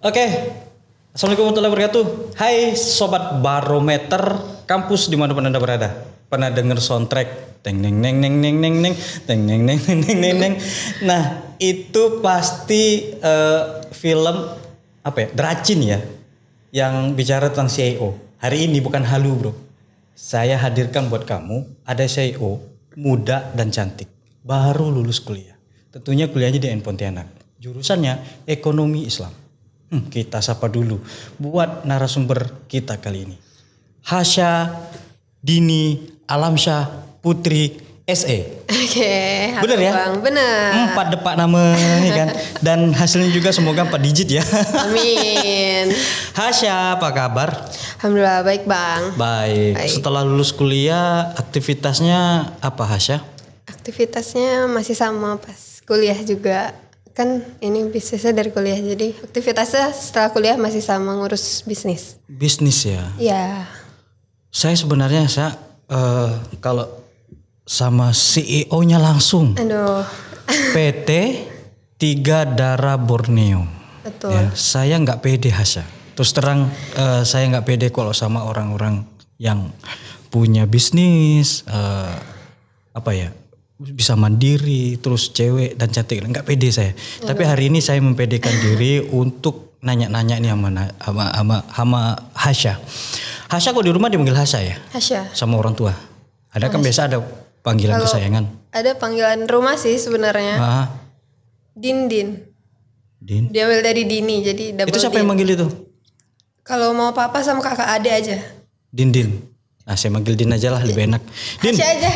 Oke, Assalamualaikum warahmatullahi wabarakatuh. Hai Sobat Barometer Kampus dimanapun Anda berada. Pernah denger soundtrack teng neng neng neng neng neng neng teng neng neng neng neng neng neng. Nah itu pasti film apa ya? Dracin ya, yang bicara tentang CIO. Hari ini bukan halu bro. Saya hadirkan buat kamu ada CIO muda dan cantik, baru lulus kuliah. Tentunya kuliahnya di UIN Pontianak. Jurusannya Ekonomi Islam. Kita sapa dulu buat narasumber kita kali ini. Hasya Dini Alamsyah Putri SE. Oke, halo Bener ya? Bang, bener. 4 depak nama ya kan. Dan hasilnya juga semoga 4 digit ya. Amin. Hasya, apa kabar? Alhamdulillah baik Bang. Baik. Baik. Setelah lulus kuliah, aktivitasnya apa Hasya? Aktivitasnya masih sama pas kuliah juga. Kan ini bisnisnya dari kuliah, jadi aktivitasnya setelah kuliah masih sama ngurus bisnis. Bisnis ya. Ya. Saya sebenarnya kalau sama CEO-nya langsung. Aduh. PT Tiga Dara Borneo. Betul. Ya, saya nggak pede Hasya. Terus terang saya nggak pede kalau sama orang-orang yang punya bisnis apa ya, bisa mandiri, terus cewek dan cantik, nggak pede saya. Tapi hari ini saya mempedekan diri untuk nanya-nanya nih sama Hasya. Hasya kok di rumah dipanggil Hasya ya? Hasya. Sama orang tua. Ada kan biasa ada panggilan Kalau kesayangan. ada panggilan rumah sih sebenarnya. Ah, Din. Din. Diambil dari Dini, jadi double Itu siapa Din. yang manggil itu? Kalau mau papa sama kakak ade aja. Din. Nah, saya manggil Din aja lah, lebih enak. Din. Hasya aja.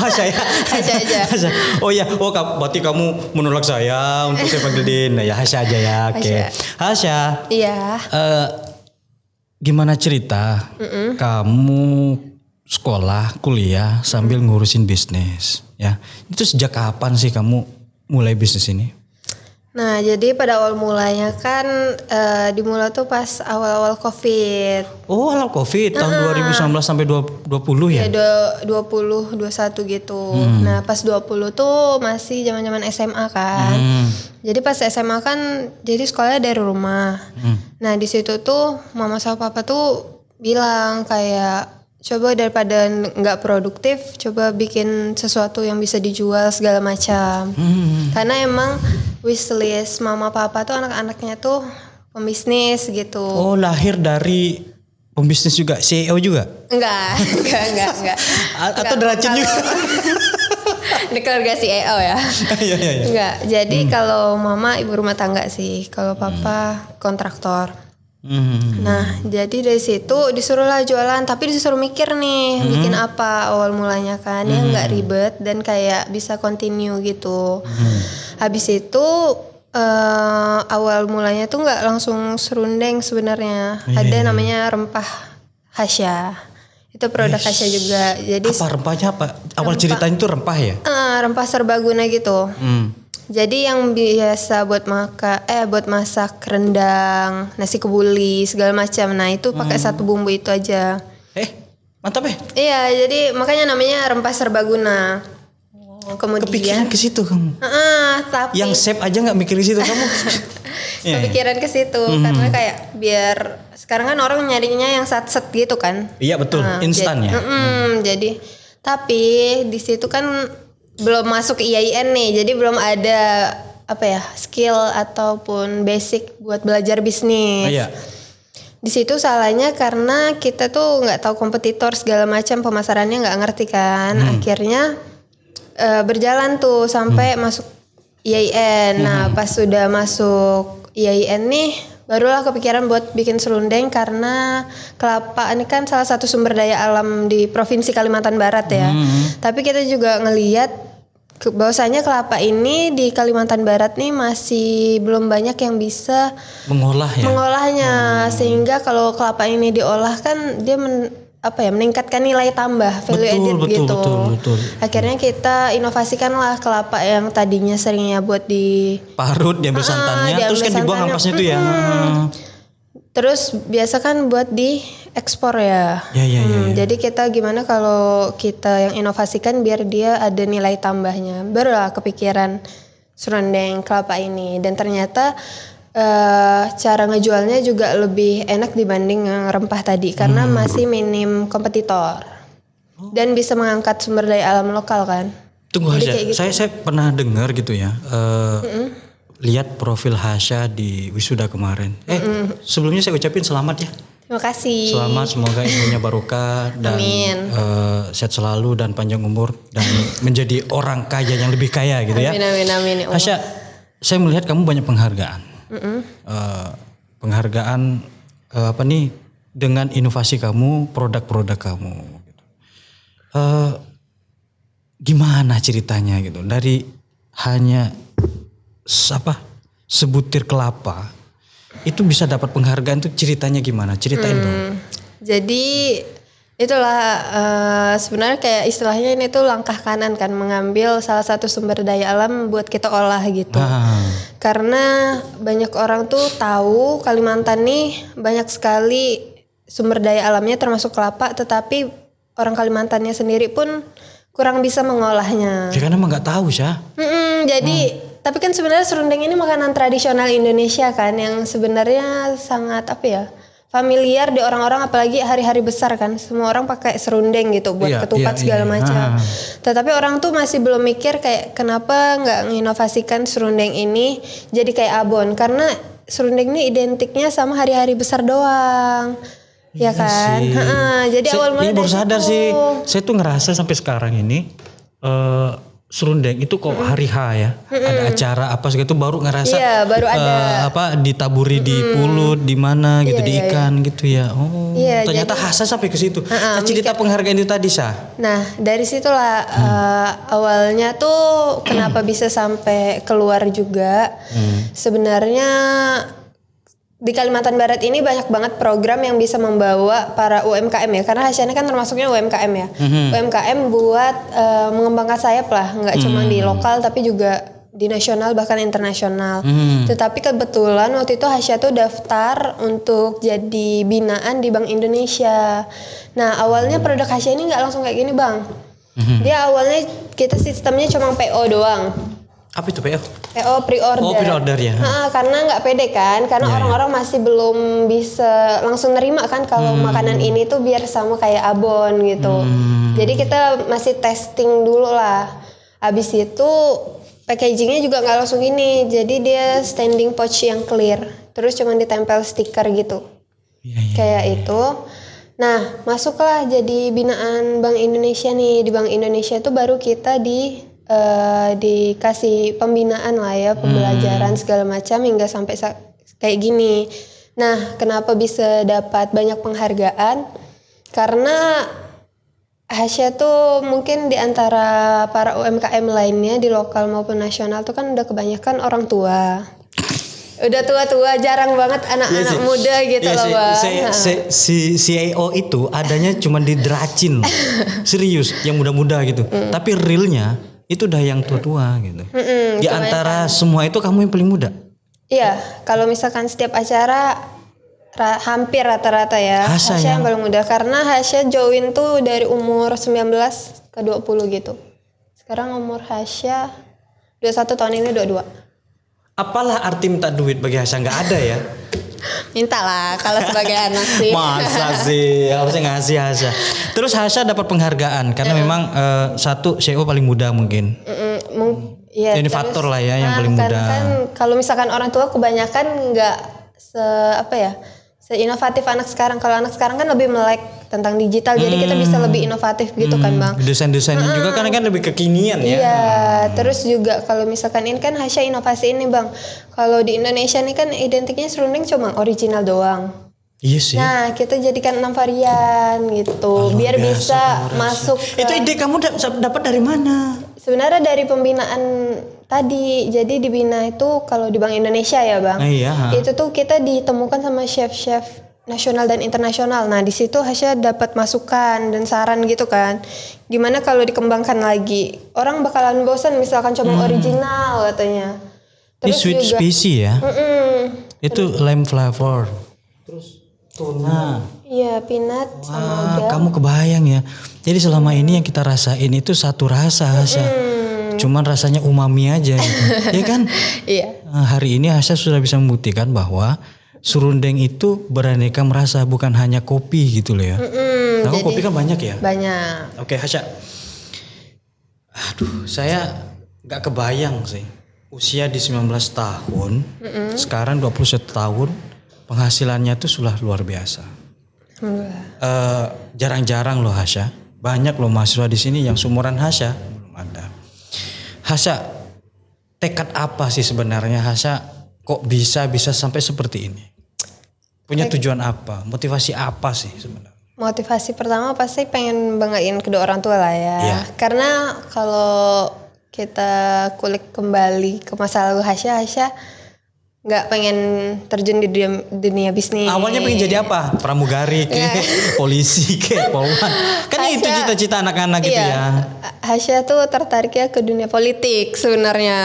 Hasya ya. Hasya aja. Hasya. Oh iya, berarti kamu menolak saya untuk saya panggil Din. Nah, ya Hasya aja ya. Oke. Hasya. Iya. Gimana cerita kamu sekolah, kuliah sambil ngurusin bisnis ya? Itu sejak kapan sih kamu mulai bisnis ini? Nah, jadi pada awal mulanya kan dimulai tuh pas awal-awal COVID. Oh, awal Covid tahun 2019 sampai 2020 ya? Ya 20, 21 gitu. Nah, pas 20 tuh masih zaman-zaman SMA kan. Jadi pas SMA kan jadi sekolahnya dari rumah. Nah, di situ tuh mama sama papa tuh bilang kayak coba daripada nggak produktif, coba bikin sesuatu yang bisa dijual segala macam. Karena emang wishlist mama papa tuh anak-anaknya tuh pembisnis gitu. Oh, lahir dari pembisnis juga, CEO juga? Enggak. Atau Dracin juga? Di keluarga CEO ya. Iya. Enggak. Jadi kalau mama ibu rumah tangga sih, kalau papa kontraktor. Nah, jadi dari situ disuruhlah jualan, tapi disuruh mikir nih bikin apa awal mulanya kan, ya nggak ribet dan kayak bisa continue gitu. Habis itu awal mulanya tuh nggak langsung serundeng sebenarnya, ada namanya rempah Hasya, itu produk Hasya juga. Jadi Apa rempahnya apa? Awal ceritanya itu rempah ya? rempah serbaguna gitu. Jadi yang biasa buat masak rendang, nasi kebuli segala macam. Nah itu pakai satu bumbu itu aja. Mantap ya? Iya, jadi makanya namanya rempah serbaguna. Kemudian Kepikiran ke situ kamu? tapi Yang chef aja nggak mikir ke situ kamu? kepikiran ke situ karena kayak biar sekarang kan orang nyarinya yang set gitu kan. Iya betul, instan ya. Jadi tapi di situ kan belum masuk ke IAIN nih, jadi belum ada skill ataupun basic buat belajar bisnis. Iya. Di situ salahnya karena kita tuh nggak tahu kompetitor segala macam, pemasarannya nggak ngerti kan. Akhirnya berjalan tuh sampai masuk IAIN. Nah pas sudah masuk IAIN nih, barulah kepikiran buat bikin serundeng karena kelapa ini kan salah satu sumber daya alam di Provinsi Kalimantan Barat ya. Tapi kita juga ngelihat bahwasanya kelapa ini di Kalimantan Barat nih masih belum banyak yang bisa mengolahnya. Sehingga kalau kelapa ini diolah kan dia meningkatkan nilai tambah, value added gitu. Betul. Akhirnya kita inovasikanlah kelapa yang tadinya seringnya buat di parut, diambil santannya, terus kan dibuang ampasnya itu ya. Terus biasa kan buat di ekspor ya. Ya. Jadi kita gimana kalau kita yang inovasikan biar dia ada nilai tambahnya. Barulah kepikiran serundeng kelapa ini. Dan ternyata cara ngejualnya juga lebih enak dibanding yang rempah tadi karena masih minim kompetitor dan bisa mengangkat sumber daya alam lokal kan. Tunggu Jadi aja, kayak gitu. saya pernah dengar gitu ya, lihat profil Hasya di wisuda kemarin. Sebelumnya saya ucapin selamat ya. Terima kasih. Selamat, semoga ilmunya barokah dan Amin. sehat selalu dan panjang umur dan menjadi orang kaya yang lebih kaya gitu ya. Amin. Ya Allah. Hasya, saya melihat kamu banyak penghargaan. Penghargaan apa nih dengan inovasi kamu, produk-produk kamu. Gitu. Gimana ceritanya gitu? Dari hanya sebutir kelapa itu bisa dapat penghargaan, itu ceritanya gimana? Ceritain dong. Jadi itulah sebenarnya kayak istilahnya ini tuh langkah kanan kan, mengambil salah satu sumber daya alam buat kita olah gitu. Karena banyak orang tuh tahu Kalimantan nih banyak sekali sumber daya alamnya termasuk kelapa, tetapi orang Kalimantannya sendiri pun kurang bisa mengolahnya. Ya kan emang nggak tahu sih. Jadi tapi kan sebenarnya serundeng ini makanan tradisional Indonesia kan, yang sebenarnya sangat familiar di orang-orang, apalagi hari-hari besar kan, semua orang pakai serundeng gitu buat ketupat segala macam. Tetapi orang tuh masih belum mikir kayak kenapa nggak menginovasikan serundeng ini jadi kayak abon, karena serundeng ini identiknya sama hari-hari besar doang. Ya kan? Jadi awal mulanya baru sadar sih, saya tuh ngerasa sampai sekarang ini serundeng itu kok hari H ya, ada acara apa segitu baru ngerasa. Iya, baru ada ditaburi di pulut, di mana gitu, di ikan gitu ya. Oh, ternyata khasnya sampai ke situ. Cerita penghargaan itu tadi Sah. Nah, dari situlah awalnya tuh kenapa bisa sampai keluar juga. Sebenarnya di Kalimantan Barat ini banyak banget program yang bisa membawa para UMKM ya, karena Hasya ini kan termasuknya UMKM ya. UMKM buat mengembangkan sayap lah, nggak cuma di lokal tapi juga di nasional bahkan internasional. Tetapi kebetulan waktu itu Hasya tuh daftar untuk jadi binaan di Bank Indonesia. Nah awalnya produk Hasya ini nggak langsung kayak gini Bang. Dia awalnya kita sistemnya cuma PO doang. Apa itu PO? PO pre-order. Oh pre-order ya. Karena nggak pede kan, karena orang-orang masih belum bisa langsung nerima kan kalau makanan ini tuh biar sama kayak abon gitu. Jadi kita masih testing dulu lah. Habis itu packagingnya juga nggak langsung ini, jadi dia standing pouch yang clear, terus cuma ditempel stiker gitu. Kayak itu. Nah masuklah jadi binaan Bank Indonesia nih. Di Bank Indonesia itu baru kita dikasih pembinaan lah ya, pembelajaran segala macam hingga sampai kayak gini. Nah, kenapa bisa dapat banyak penghargaan? Karena Hasya tuh mungkin di antara para UMKM lainnya di lokal maupun nasional tuh kan udah kebanyakan orang tua. Udah tua-tua, jarang banget anak-anak muda gitu loh Bang. Si CIO itu adanya cuma di Dracin. Serius, yang muda-muda gitu. Tapi realnya itu udah yang tua-tua gitu. Di antara semua itu kamu yang paling muda? Iya, kalau misalkan setiap acara hampir rata-rata ya. Hasya yang paling muda karena Hasya join tuh dari umur 19 ke 20 gitu. Sekarang umur Hasya 21, tahun ini 22. Apalah arti minta duit bagi Hasya? Nggak ada ya? Mintalah kalau sebagai anak sih. Masa sih harusnya ngasih Hasya. Terus Hasya dapat penghargaan karena memang satu CEO paling muda mungkin. Ini faktor lah ya yang paling muda. Kan kalau misalkan orang tua kebanyakan nggak seinovatif anak sekarang. Kalau anak sekarang kan lebih melek tentang digital, jadi kita bisa lebih inovatif gitu kan Bang. Desain-desainnya juga kan lebih kekinian ya. Iya, terus juga kalau misalkan ini kan Hasya inovasi ini Bang. Kalau di Indonesia nih kan identiknya serundeng cuma original doang. Iya sih. Nah, kita jadikan 6 varian gitu, biar bisa masuk. Itu ide kamu dapat dari mana? Sebenarnya dari pembinaan tadi. Jadi dibina itu kalau di Bank Indonesia ya Bang. Itu tuh kita ditemukan sama chef-chef nasional dan internasional. Nah di situ Hasya dapat masukan dan saran gitu kan. Gimana kalau dikembangkan lagi? Orang bakalan bosan misalkan cuma original katanya. Terus ini sweet spicy ya? Itu lime flavor. Terus tuna. Iya, peanut sama udang. Kamu kebayang ya. Jadi selama ini yang kita rasain itu satu rasa Hasya. cuman rasanya umami aja gitu. Ya kan? Iya. Hari ini Hasya sudah bisa membuktikan bahwa serundeng itu beraneka rasa, bukan hanya kopi gitu loh ya. Nah, Jadi kopi kan banyak ya. banyak. Oke Hasya. Aduh, saya nggak kebayang sih. Usia di 19 tahun, sekarang 21 tahun, penghasilannya tuh sudah luar biasa. Jarang-jarang loh Hasya. Banyak loh mahasiswa di sini yang seumuran Hasya, belum ada. Hasya, tekad apa sih sebenarnya Hasya kok bisa sampai seperti ini? Punya tujuan apa? Motivasi apa sih sebenarnya? Motivasi pertama pasti pengen banggain kedua orang tua lah ya. Iya. Karena kalau kita kulik kembali ke masa lalu Hasya nggak pengen terjun di dunia bisnis. Awalnya pengen jadi apa? Pramugari, polisi, poluan. Kan itu cita-cita anak-anak gitu ya. Hasya tuh tertariknya ke dunia politik sebenarnya.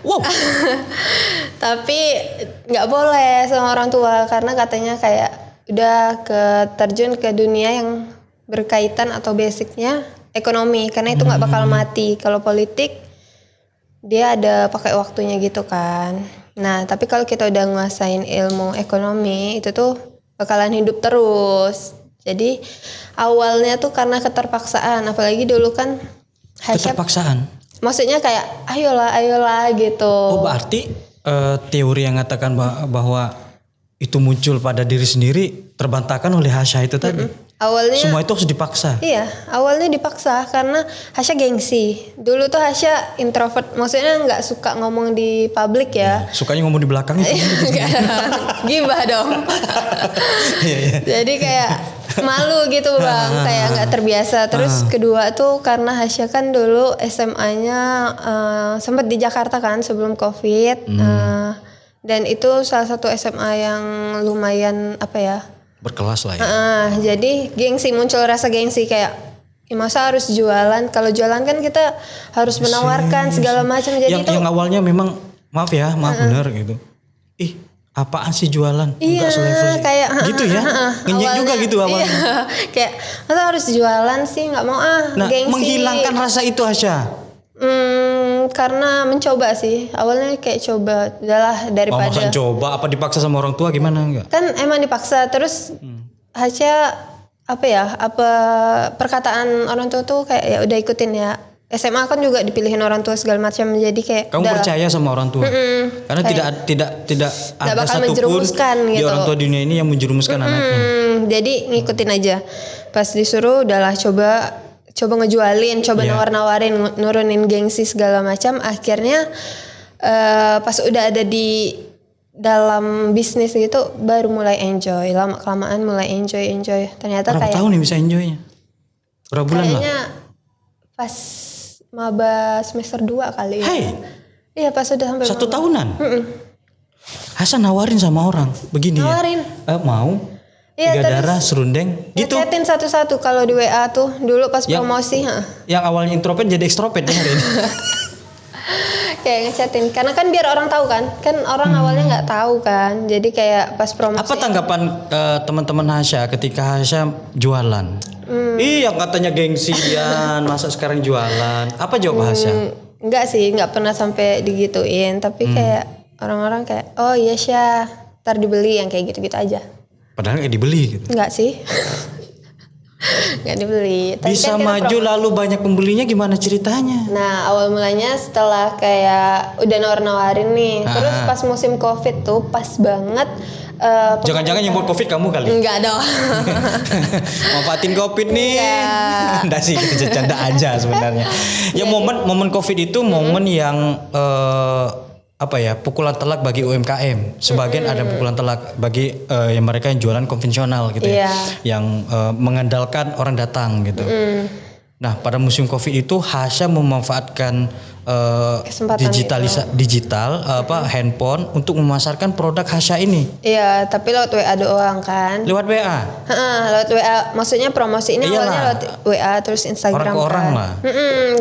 Wow. Tapi nggak boleh sama orang tua karena katanya kayak udah terjun ke dunia yang berkaitan atau basicnya ekonomi, karena itu nggak bakal mati. Kalau politik dia ada pakai waktunya gitu kan. Nah tapi kalau kita udah nguasain ilmu ekonomi itu tuh bakalan hidup terus. Jadi awalnya tuh karena keterpaksaan, apalagi dulu kan Hasya, Keterpaksaan. maksudnya kayak ayolah gitu. Oh berarti teori yang mengatakan bahwa itu muncul pada diri sendiri terbantahkan oleh Hasya itu tadi. Awalnya Semua itu harus dipaksa. Iya, awalnya dipaksa karena Hasya gengsi. Dulu tuh Hasya introvert, maksudnya nggak suka ngomong di publik ya. Sukanya ngomong di belakang itu. Gibah dong. Jadi kayak malu gitu bang, kayak nggak terbiasa. Terus kedua tuh karena Hasya kan dulu SMA-nya sempat di Jakarta kan sebelum COVID. Dan itu salah satu SMA yang lumayan apa ya? Berkelas lah ya. Jadi muncul rasa gengsi kayak masa harus jualan? Kalau jualan kan kita harus menawarkan segala macam. Jadi yang awalnya memang maaf bener gitu. Ih, apaan sih jualan? Enggak selevel. Kayak gitu ya. Ngenyek juga gitu awalnya. Iya, kayak masa harus jualan sih, nggak mau gengsi. Menghilangkan rasa itu Hasya. Karena mencoba sih. Awalnya kayak coba, udahlah daripada. Masa coba apa dipaksa sama orang tua gimana enggak? Kan emang dipaksa. Terus Hasya perkataan orang tua tuh kayak ya udah ikutin ya. SMA kan juga dipilihin orang tua segala macam, jadi kayak kamu percaya sama orang tua? Karena tidak ada satupun di orang tua dunia ini yang menjerumuskan anaknya. Jadi ngikutin aja. Pas disuruh udahlah coba ngejualin, nawar-nawarin, nurunin gengsi segala macam. Akhirnya pas udah ada di dalam bisnis gitu baru mulai enjoy. Lama-kelamaan mulai enjoy. Ternyata berapa tahun nih bisa enjoynya? Berapa bulan lah? Kayaknya pas maba semester 2 kali ya. Iya pas udah sampai 1 tahunan. Hasan nawarin sama orang begini nawarin. Mau? Iya, 3 darah serundeng gitu. Ngechatin satu-satu kalau di WA tuh dulu pas promosi. Yang awalnya introvert jadi ekstrovert ya hari ini. Kayak ngechatin karena kan biar orang tahu kan orang awalnya nggak tahu kan, jadi kayak pas promosi. Apa tanggapan teman-teman Hasya ketika Hasya jualan? Yang katanya gengsian, masa sekarang jualan? Apa jawab Hasya? Enggak sih, nggak pernah sampai digituin, tapi kayak orang-orang kayak oh iya Syah, ntar dibeli yang kayak gitu-gitu aja. Padahal kayak dibeli gitu. Enggak sih. Nggak dibeli. Tapi bisa kan maju lalu banyak pembelinya gimana ceritanya? Nah awal mulanya setelah kayak udah nawar-nawarin nih, terus pas musim COVID tuh pas banget. Jangan-jangan yang buat COVID kamu kali? Enggak dong. Manfaatin COVID nih? Enggak sih, bercanda aja sebenarnya. Ya momen COVID itu momen yang pukulan telak bagi UMKM. Sebagian ada pukulan telak bagi yang mereka yang jualan konvensional gitu ya, yang mengandalkan orang datang gitu. Nah pada musim COVID itu Hasya memanfaatkan digital handphone untuk memasarkan produk Hasya ini. Iya, tapi lewat WA doang kan. Lewat WA? Lewat WA, maksudnya promosi ini awalnya lewat WA terus Instagram. Orang ke orang lah.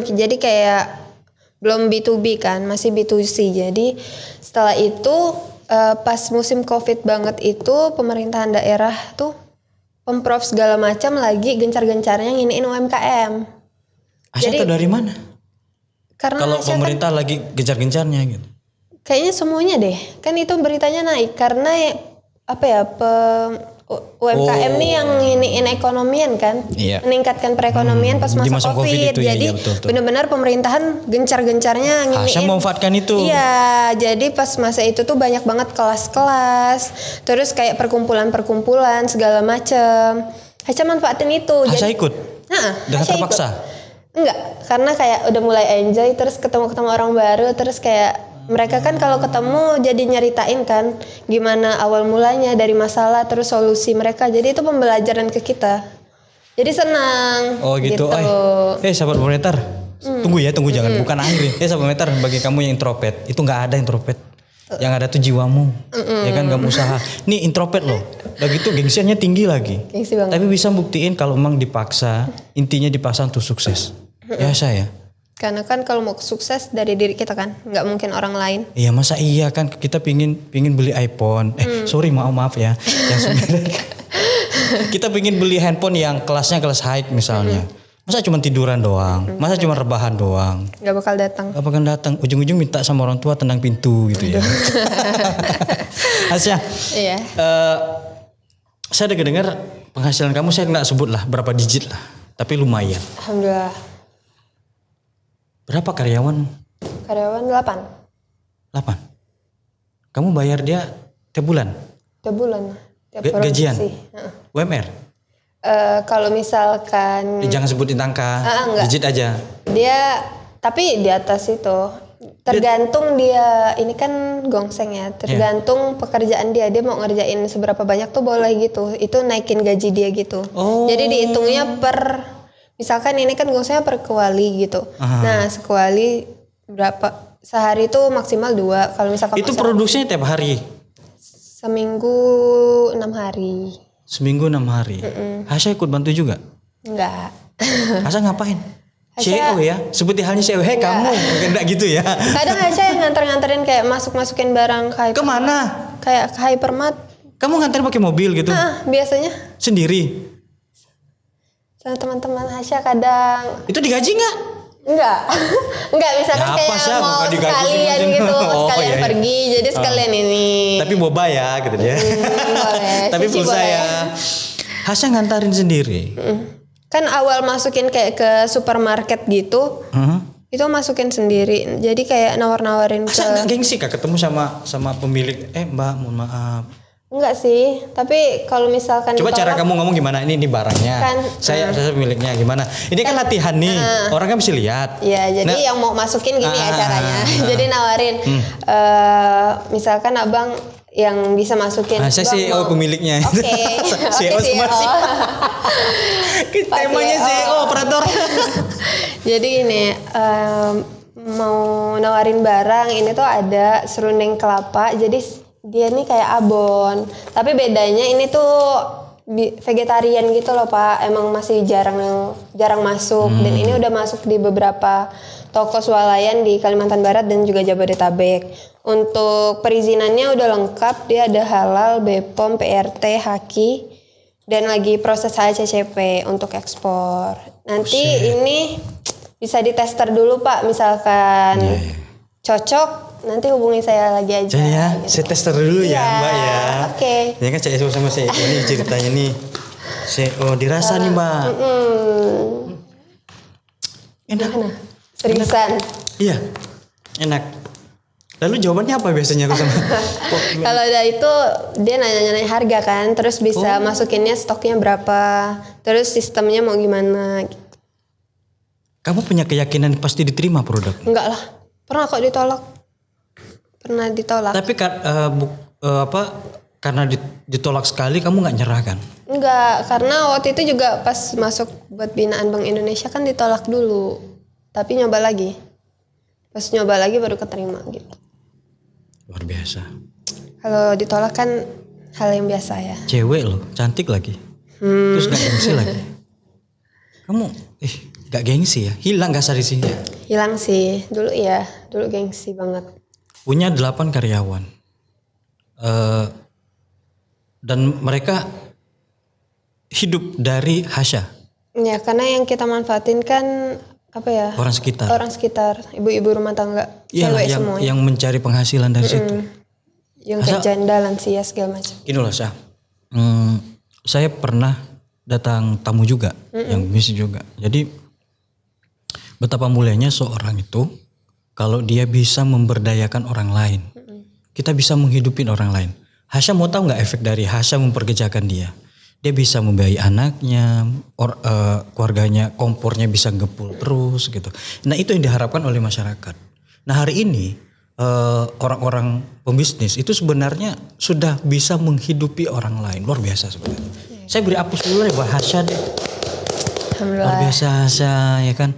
Jadi kayak belum B2B kan, masih B2C. Jadi setelah itu pas musim COVID banget itu pemerintahan daerah tuh Pemprov segala macam lagi gencar-gencarnya nginiin UMKM. Hasya tahu dari mana? Karena Kalau Hasya kan pemerintah lagi gencar-gencarnya gitu. kayaknya semuanya deh. Kan itu beritanya naik karena apa ya UMKM nih yang iniin ekonomian kan, Iya. meningkatkan perekonomian pas Di masa masa COVID COVID. itu, Jadi iya, betul. benar-benar pemerintahan gencar-gencarnya Hasya nginiin. memanfaatkan itu. Iya, jadi pas masa itu tuh banyak banget kelas-kelas, terus kayak perkumpulan-perkumpulan segala macem. Hasya manfaatin itu. Hasya ikut? Dengan Hasya terpaksa? Enggak, karena kayak udah mulai enjoy, terus ketemu orang baru, terus kayak mereka kan kalau ketemu jadi nyeritain kan gimana awal mulanya dari masalah terus solusi mereka. Jadi itu pembelajaran ke kita. Jadi senang. Oh gitu. Sahabat Barometer. Tunggu jangan bukan akhir. Sahabat Barometer, bagi kamu yang introvert, itu nggak ada introvert. Yang ada tuh jiwamu. Ya kan kamu usaha. Nih introvert loh. Udah gitu gengsiannya tinggi lagi. Gengsi banget. Tapi bisa buktiin kalau memang dipaksa, intinya dipaksa untuk sukses. Ya saya. Karena kan kalau mau sukses dari diri kita kan, nggak mungkin orang lain. Iya masa iya kan kita pingin beli iPhone. Sorry maaf ya. Yang sebenarnya kita pingin beli handphone yang kelasnya kelas high misalnya. Masa cuma tiduran doang, masa cuma rebahan doang. Nggak bakal datang. Gak bakal datang. Ujung-ujung minta sama orang tua tendang pintu gitu ya. Asya. Iya. Saya dengar penghasilan kamu saya nggak sebut lah berapa digit lah, tapi lumayan. Alhamdulillah. Berapa karyawan? Karyawan 8. 8. Kamu bayar dia tiap bulan? Tiap bulan. Tiap Gajian? produksi. UMR? Kalau misalkan Jangan sebutin angka, enggak. digit aja. Dia tapi di atas itu tergantung dia ini kan gongseng ya, tergantung pekerjaan dia mau ngerjain seberapa banyak tuh boleh gitu, itu naikin gaji dia gitu. Jadi dihitungnya per, misalkan ini kan gongsengnya per kuali gitu. Nah sekuali berapa sehari itu maksimal 2. Kalau misalkan Itu produksinya tiap hari? seminggu 6 hari. Seminggu 6 hari. Hasya ikut bantu juga? Enggak. Hasya ngapain? CEO ya, seperti halnya CEO. Hei kamu, enggak gitu ya. Kadang Hasya yang nganter-nganterin kayak masukin barang ke hypermart. Kemana? Kayak ke hypermart. Kamu nganterin pakai mobil gitu? Biasanya Sendiri? sama teman-teman Hasya kadang. Itu digaji nggak? Enggak. Enggak, misalkan Ya, kayak apa sih, mau bukan digaji sekalian sih, gitu, oh, sekalian iya. pergi, jadi sekalian ini. Tapi boba ya gitu ya. Boleh. Tapi Cici pulsa boleh. ya. Hasya ngantarin sendiri. Kan awal masukin kayak ke supermarket gitu, itu masukin sendiri. Jadi kayak nawar-nawarin ke. Hasya nggak gengsi kak ketemu sama pemilik? Mbak, mohon maaf. Enggak sih, tapi kalau misalkan Coba cara ditolak, kamu ngomong gimana? Ini barangnya. Kan, saya pemiliknya gimana? Ini kan latihan nih. Orang kan bisa lihat. ya jadi Nah, yang mau masukin gini ya caranya. Jadi nawarin, misalkan abang yang bisa masukin. saya Bang, CEO mau- pemiliknya. Oke. CEO Oke, semua sih. Temanya CEO operator. Jadi ini mau nawarin barang ini tuh ada serundeng kelapa. Jadi dia nih kayak abon. Tapi bedanya ini tuh vegetarian gitu loh Pak. Emang masih jarang masuk. Dan ini udah masuk di beberapa toko swalayan di Kalimantan Barat dan juga Jabodetabek. Untuk perizinannya udah lengkap. Dia ada halal, BPOM, PRT, HAKI. Dan lagi proses HACCP untuk ekspor. Nanti ini bisa ditester dulu Pak, misalkan cocok, nanti hubungi saya lagi aja. Ya, gitu. saya tester dulu ya, Iya, Mbak ya. Oke. Ya kan CEO sama CEO ini ceritanya nih. CEO dirasa nih, Mbak. Enak. Gimana? Seriusan. Iya. Enak. Lalu jawabannya apa biasanya aku sama? Kalau ada itu dia nanya-nanya harga kan, terus bisa masukinnya stoknya berapa, terus sistemnya mau gimana. Gitu. Kamu punya keyakinan pasti diterima produk? Enggak lah, pernah kok ditolak. Pernah ditolak. Tapi karena ditolak sekali kamu nggak nyerah kan? Enggak, karena waktu itu juga pas masuk buat binaan Bank Indonesia kan ditolak dulu. Tapi nyoba lagi. Pas nyoba lagi baru keterima gitu. Luar biasa. Kalau ditolak kan hal yang biasa ya. Cewek loh, cantik lagi. Terus gak gengsi lagi. Kamu gak gengsi ya? Hilang gak sadisinya? Hilang sih, dulu gengsi banget. Punya 8 karyawan. Dan mereka hidup dari Hasya. Ya karena yang kita manfaatin kan apa ya? Orang sekitar. Orang sekitar, ibu-ibu rumah tangga, Iyalah cewek semua. yang mencari penghasilan dari situ. Yang kayak janda, lansia segala macam. Gini loh Syah. Saya pernah datang tamu juga yang bisnis juga. Jadi betapa mulianya seorang itu kalau dia bisa memberdayakan orang lain. Kita bisa menghidupin orang lain. Hasya mau tahu nggak efek dari Hasya memperkerjakan dia? Dia bisa membiayai anaknya, keluarganya, kompornya bisa gepul terus gitu. Nah itu yang diharapkan oleh masyarakat. Nah hari ini orang-orang pembisnis itu sebenarnya sudah bisa menghidupi orang lain. Luar biasa sebenarnya. Saya beri apus dulu deh buat Hasya deh. Alhamdulillah. Luar biasa Hasya ya kan.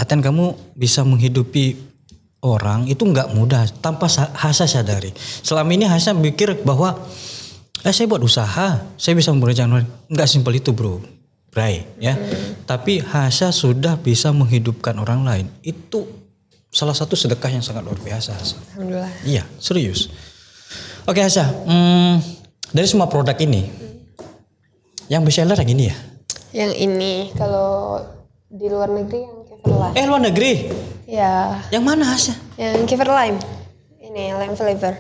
Aten kamu bisa menghidupi orang itu nggak mudah tanpa Hasya sadari. Selama ini Hasya mikir bahwa saya buat usaha, saya bisa memberdayakan orang. Nggak simpel itu bro, Bray ya. Tapi Hasya sudah bisa menghidupkan orang lain. Itu salah satu sedekah yang sangat luar biasa. Alhamdulillah. Iya, serius. Oke Hasya, dari semua produk ini, yang best seller yang ini ya? Yang ini kalau di luar negeri yang Kefir Lime. Luar negeri? Ya. Yang mana Hasya? Yang Kefir Lime. Ini lime flavor.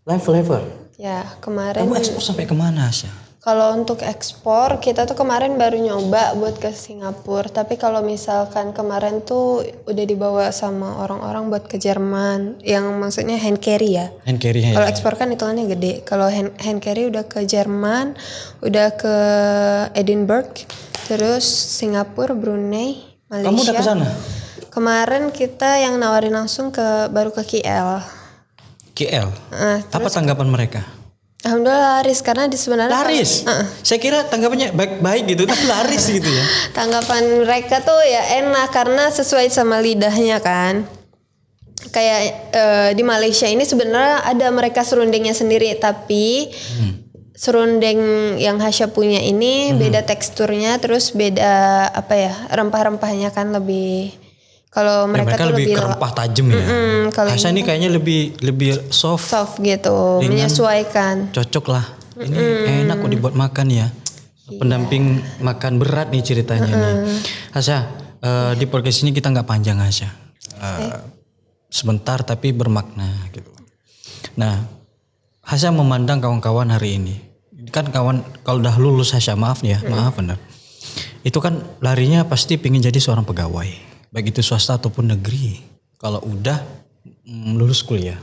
Lime flavor. Ya kemarin. Kamu ekspor sampai kemana Hasya? Kalau untuk ekspor kita tuh kemarin baru nyoba buat ke Singapura. Tapi kalau misalkan kemarin tuh udah dibawa sama orang-orang buat ke Jerman. Yang maksudnya hand carry ya. Hand carry ya. Kalau ekspor kan hitungannya gede. Kalau hand carry udah ke Jerman, udah ke Edinburgh, terus Singapura, Brunei, Malaysia. Kamu udah ke sana? Kemarin kita yang nawarin langsung baru ke KL. KL. Apa tanggapan mereka? Alhamdulillah laris karena di sebenarnya laris. Saya kira tanggapannya baik-baik gitu, tapi laris gitu ya. Tanggapan mereka tuh ya enak karena sesuai sama lidahnya kan. Kayak di Malaysia ini sebenarnya ada mereka serundengnya sendiri, tapi serundeng yang Hasya punya ini beda teksturnya, terus beda apa ya, rempah-rempahnya kan lebih. Kalau mereka tuh lebih rempah tajam ya. Kalau Hasya ini kayaknya lebih soft gitu, menyesuaikan. Cocok lah. Ini enak kok dibuat makan ya. Pendamping makan berat nih ceritanya nih. Hasya, di podcast ini kita nggak panjang Hasya. Sebentar tapi bermakna gitu. Nah, Hasya memandang kawan-kawan hari ini. Kan kawan kalau udah lulus Hasya, maaf benar. Itu kan larinya pasti pengen jadi seorang pegawai. Baik itu swasta ataupun negeri. Kalau udah lulus kuliah.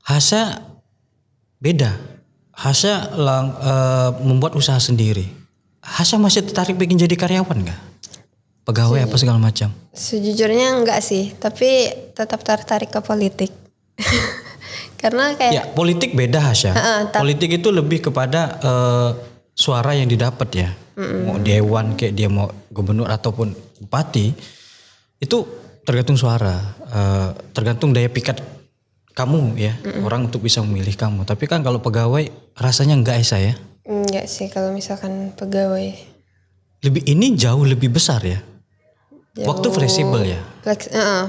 Hasya beda. Hasya membuat usaha sendiri. Hasya masih tertarik pengen jadi karyawan gak? Pegawai apa segala macam? Sejujurnya enggak sih. Tapi tetap tertarik ke politik. Karena kayak. Ya politik beda Hasya. Politik itu lebih kepada suara yang didapat ya. Mau dewan kayak dia mau gubernur ataupun bupati itu tergantung suara, tergantung daya pikat kamu ya, orang untuk bisa memilih kamu. Tapi kan kalau pegawai rasanya enggak ya? Enggak sih kalau misalkan pegawai. Ini jauh lebih besar ya. Waktu fleksibel ya.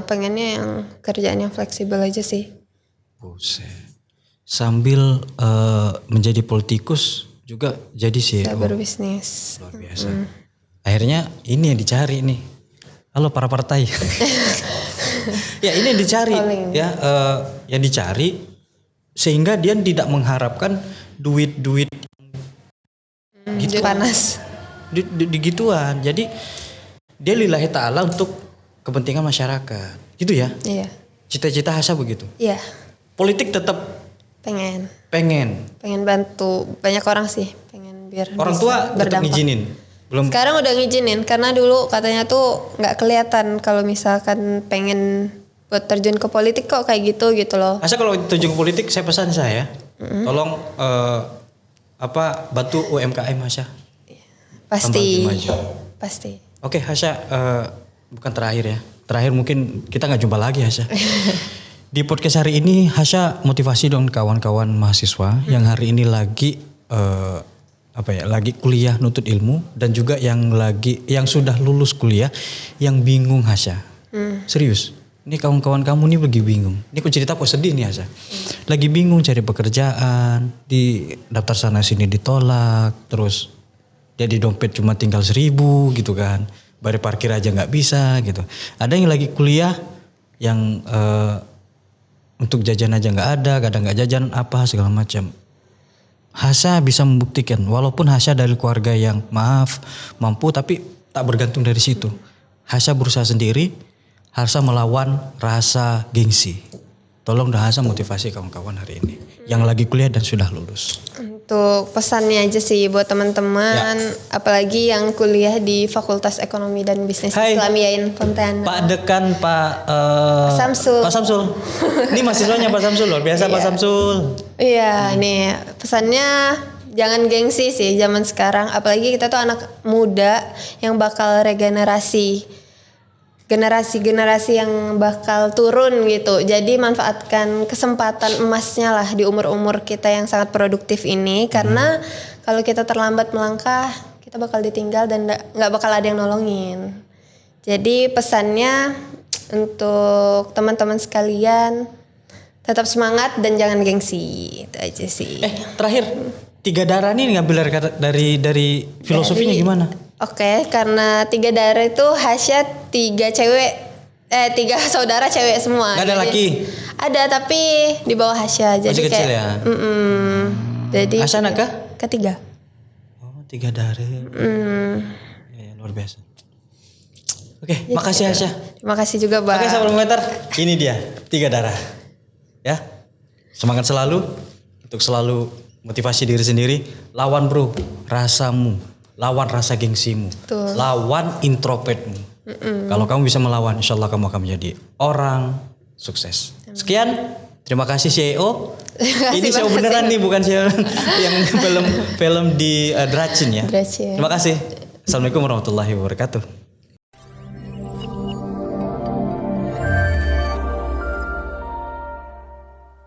Pengennya yang kerjaan yang fleksibel aja sih. Buset. Sambil menjadi politikus juga jadi sih. Saya berbisnis. Luar biasa. Akhirnya ini yang dicari nih. Halo para partai. Ya ini yang dicari ya, yang dicari sehingga dia tidak mengharapkan duit gitu panas. Di gituan. Jadi dia lillahi ta'ala untuk kepentingan masyarakat. Gitu ya? Iya. Cita-cita Hasya begitu? Iya. Politik tetap pengen bantu banyak orang sih, pengen biar orang tua tetap ngizinin. Belum. Sekarang udah ngizinin karena dulu katanya tuh nggak kelihatan kalau misalkan pengen buat terjun ke politik kok kayak gitu loh. Hasya kalau terjun ke politik saya pesan saya tolong bantu UMKM Hasya. Pasti. Oke Hasya, bukan terakhir ya. Terakhir mungkin kita nggak jumpa lagi Hasya. Di podcast hari ini Hasya motivasi dong kawan-kawan mahasiswa yang hari ini lagi lagi kuliah nutut ilmu dan juga yang sudah lulus kuliah yang bingung Hasya. Serius. Ini kawan-kawan kamu nih lagi bingung. Ini aku cerita kok sedih nih Hasya. Lagi bingung cari pekerjaan, di daftar sana sini ditolak, terus dia di dompet cuma tinggal 1.000 gitu kan. bayar parkir aja nggak bisa gitu. Ada yang lagi kuliah yang untuk jajan aja nggak ada, kadang nggak jajan apa segala macam. Hasya bisa membuktikan, walaupun Hasya dari keluarga yang mampu, tapi tak bergantung dari situ. Hasya berusaha sendiri, Hasya melawan rasa gengsi. Tolong dah Hasya motivasi kawan-kawan hari ini yang lagi kuliah dan sudah lulus. Untuk pesannya aja sih buat teman-teman, apalagi yang kuliah di Fakultas Ekonomi dan Bisnis Islamiah Pontianak. Pak Dekan, Samsul. Pak Samsul. Ini mahasiswanya Pak Samsul loh, biasa Pak Samsul. Iya, nih pesannya jangan gengsi sih zaman sekarang. Apalagi kita tuh anak muda yang bakal regenerasi. Generasi-generasi yang bakal turun gitu. Jadi manfaatkan kesempatan emasnya lah di umur-umur kita yang sangat produktif ini. Karena kalau kita terlambat melangkah, kita bakal ditinggal dan gak bakal ada yang nolongin. Jadi pesannya untuk teman-teman sekalian, tetap semangat dan jangan gengsi. Itu aja sih. Terakhir, 3 darah ini ngambil dari filosofinya gimana? Oke, karena 3 darah itu Hasya 3 cewek, 3 saudara cewek semua. Gak ada laki? Ada tapi di bawah Hasya. Jadi masih kecil kayak, ya? Jadi Hasya anak ketiga. Oh, 3 darah. Ya, luar biasa. Oke, makasih Hasya. Terima kasih juga Bang. Oke, sahabat Barometer, ini dia 3 darah. Ya, semangat selalu untuk selalu motivasi diri sendiri. Lawan bro rasamu, lawan rasa gengsimu, lawan introvertmu. Kalau kamu bisa melawan, insya Allah kamu akan menjadi orang sukses. Sekian, terima kasih CEO. Ini show beneran nih, bukan show yang film di Dracin ya. Dracin. Terima kasih. Assalamualaikum warahmatullahi wabarakatuh.